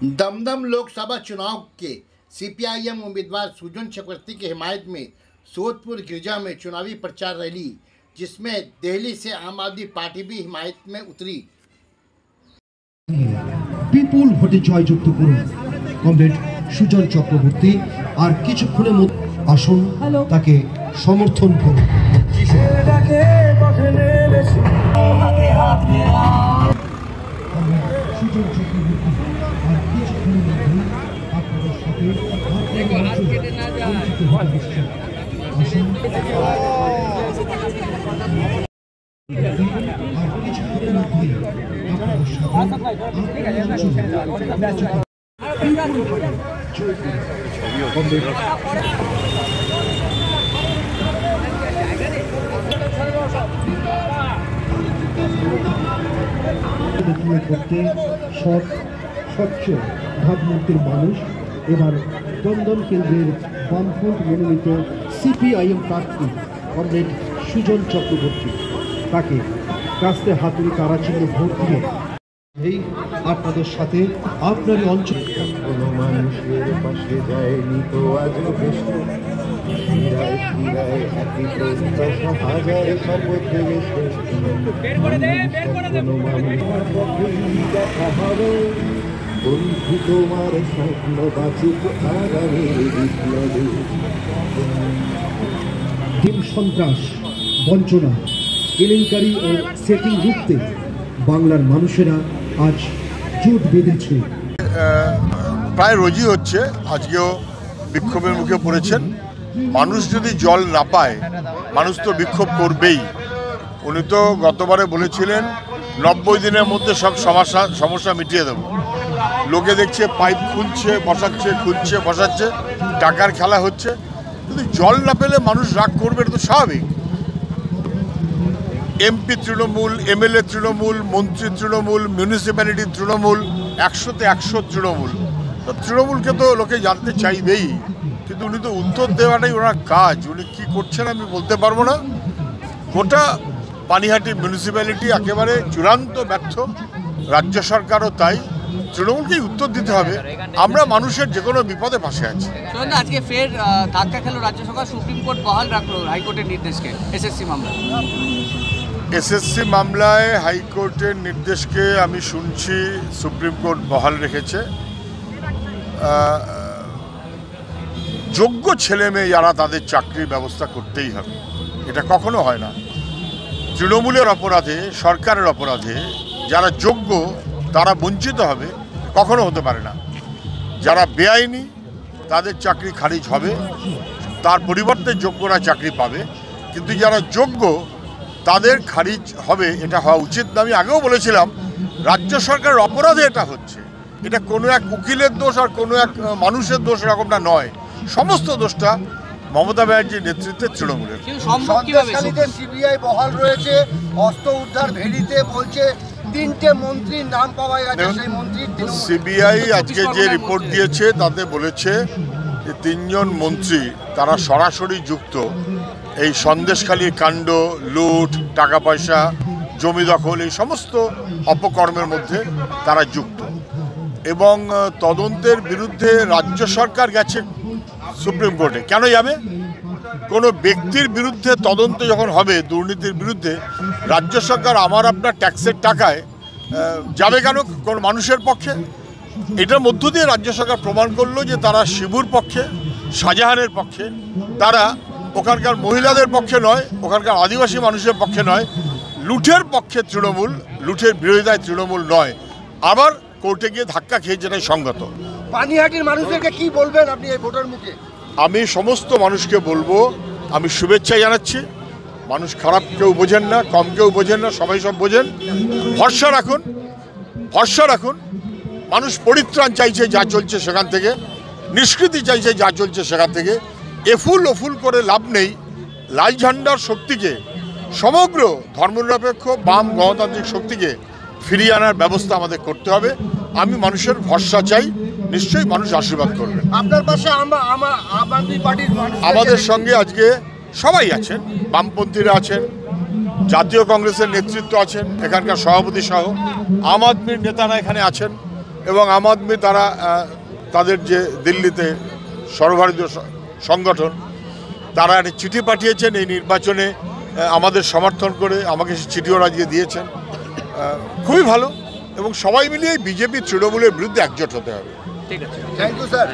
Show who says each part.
Speaker 1: दमदम लोकसभा चुनाव के सीपीआईएम उम्मीदवार सुजन चक्रवर्ती की हिमायत में सोदपुर गिरजा में चुनावी प्रचार रैली, जिसमें दिल्ली से आम आदमी पार्टी भी हिमायत में उतरी।
Speaker 2: বিপুল ভোটে জয়যুক্ত করুন কমরেড সুজন চক্রবর্তী। আর কিছুক্ষণের মধ্যে আসুন তাকে সমর্থন করুন। সুজন চক্রবর্তী আর কিছুক্ষণের মধ্যে আপনাদের সাথে করতে স্বচ্ছ ভাবমূর্তির মানুষ এবার দমদম কেন্দ্রের বামফ্রন্ট মনোনীত সিপিআইএম প্রার্থী কমরেড সুজন চক্রবর্তী, তাকে কাস্তে হাতুড়ি তারাচিহ্ন ভোট দিয়ে এই আপনাদের সাথে আপনারই অঞ্চল
Speaker 3: কোনো মানুষের পাশে যায়নি তো আজ বেশি শিরায় শিরায় একই প্রত্যাশা হাজার শপথ ভেবেছে কোনো মানুষের পথেই দেখা হবে বন্ধু তোমার স্বপ্ন বাঁচুক আগামীর বিপ্লবে।
Speaker 2: হিম সন্ত্রাস, বঞ্চনা, কেলেঙ্কারি ও সেটিং রুখতে বাংলার মানুষেরা আজ জোট বেঁধেছে।
Speaker 4: প্রায় রোজই হচ্ছে, আজকেও বিক্ষোভের মুখে পড়েছেন। মানুষ যদি জল না পায় মানুষ তো বিক্ষোভ করবেই। উনি তো গতবারে বলেছিলেন 90 দিনের মধ্যে সব সমস্যা মিটিয়ে দেব। লোকে দেখছে পাইপ খুলছে বসাচ্ছে, খুলছে বসাচ্ছে, টাকার খেলা হচ্ছে। কিন্তু জল না পেলে মানুষ রাগ করবে, এটা তো স্বাভাবিক। এমপি তৃণমূল, এমএলএ তৃণমূল, মন্ত্রী তৃণমূল, মিউনিসিপ্যালিটি তৃণমূল, 100-তে 100 তৃণমূল। তো তৃণমূলকে তো লোকে জানতে চাইবেই, কিন্তু উনি তো উত্তর দেওয়াটাই ওনার কাজ। উনি কী করছেন আমি বলতে পারবো না। গোটা পানিহাটি মিউনিসিপ্যালিটি একেবারে চূড়ান্ত ব্যর্থ, রাজ্য সরকারও তাই। তৃণমূলকেই উত্তর দিতে হবে। আমরা মানুষের যে কোনো বিপদে পাশে আছি।
Speaker 5: আজকে ফের ধাক্কা খেলো রাজ্য সরকার, সুপ্রিম কোর্ট বহাল রাখলো হাইকোর্টের নির্দেশকে এসএসসি মামলা।
Speaker 4: এসএসসি মামলায় হাইকোর্টের নির্দেশকে আমি শুনছি সুপ্রিম কোর্ট বহাল রেখেছে। যোগ্য ছেলে মেয়ে যারা, তাদের চাকরির ব্যবস্থা করতেই হবে, এটা কখনো হয় না। তৃণমূলের অপরাধে, সরকারের অপরাধে যারা যোগ্য তারা বঞ্চিত হবে, কখনো হতে পারে না। যারা বেআইনি তাদের চাকরি খারিজ হবে, তার পরিবর্তে যোগ্যরা চাকরি পাবে। কিন্তু যারা যোগ্য তাদের খারিজ হবে, এটা হওয়া উচিত না। আমি আগেও বলেছিলাম রাজ্য সরকারের অপরাধে এটা হচ্ছে। এটা কোনো এক উকিলের দোষ আর কোনো এক মানুষের দোষ, এরকমটা নয়। সমস্ত দোষটা মমতা ব্যানার্জির নেতৃত্বে তৃণমূলের।
Speaker 1: সন্দেশখালীতে সিবিআই বহাল রয়েছে, অস্ত্র উদ্ধার ভেড়িতে বলছে 3টে মন্ত্রীর নাম পাওয়া গেছে। সেই মন্ত্রী
Speaker 4: সিবিআই আজকে যে রিপোর্ট দিয়েছে তাতে বলেছে যে 3 জন মন্ত্রী তারা সরাসরি যুক্ত এই সন্দেশখালীর কাণ্ড, লুট, টাকা পয়সা, জমি দখল, এই সমস্ত অপকর্মের মধ্যে তারা যুক্ত। এবং তদন্তের বিরুদ্ধে রাজ্য সরকার গেছে সুপ্রিম কোর্টে। কেন যাবে? কোনো ব্যক্তির বিরুদ্ধে তদন্ত যখন হবে দুর্নীতির বিরুদ্ধে, রাজ্য সরকার আমার আপনার ট্যাক্সের টাকায় যাবে কেন কোনো মানুষের পক্ষে? এটার মধ্য দিয়ে রাজ্য সরকার প্রমাণ করলো যে তারা শিবুর পক্ষে, শাহজাহানের পক্ষে, তারা ওখানকার মহিলাদের পক্ষে নয়, ওখানকার আদিবাসী মানুষের পক্ষে নয়, লুঠের পক্ষে তৃণমূল, লুঠের বিরোধিতায় তৃণমূল নয়। আবার কোর্টে গিয়ে ধাক্কা খেয়ে যেটাই সঙ্গত।
Speaker 1: পানিহাটির মানুষদেরকে কি বলবেন আপনি এই ভোটের মুখে?
Speaker 4: আমি সমস্ত মানুষকে বলবো, আমি শুভেচ্ছা জানাচ্ছি। মানুষ খারাপ কেউ বোঝেন না, কম কেউ বোঝেন না, সবাই সব বোঝেন। ভরসা রাখুন, ভরসা রাখুন। মানুষ পরিত্রাণ চাইছে যা চলছে সেখান থেকে, নিষ্কৃতি চাইছে যা চলছে সেখান থেকে। এফুল ওফুল করে লাভ নেই। লাল ঝান্ডার শক্তিকে, সমগ্র ধর্মনিরপেক্ষ বাম গণতান্ত্রিক শক্তিকে ফিরিয়ে আনার ব্যবস্থা আমাদের করতে হবে। আমি মানুষের ভরসা চাই, নিশ্চয়ই মানুষ আশীর্বাদ করবে।
Speaker 1: আপনার পাশে
Speaker 4: আমাদের সঙ্গে আজকে সবাই আছেন, বামপন্থীরা আছেন, জাতীয় কংগ্রেসের নেতৃত্ব আছেন, এখানকার সভাপতি সহ আম আদমির নেতারা এখানে আছেন, এবং আম আদমি তারা তাদের যে দিল্লিতে সর্বভারতীয় সংগঠন তারা একটা চিঠি পাঠিয়েছেন এই নির্বাচনে আমাদের সমর্থন করে, আমাকে সেই চিঠিও আজকে দিয়েছেন। খুবই ভালো এবং সবাই মিলিয়ে বিজেপি তৃণমূলের বিরুদ্ধে একজোট হতে হবে।
Speaker 5: ঠিক আছে।
Speaker 1: Thank you sir.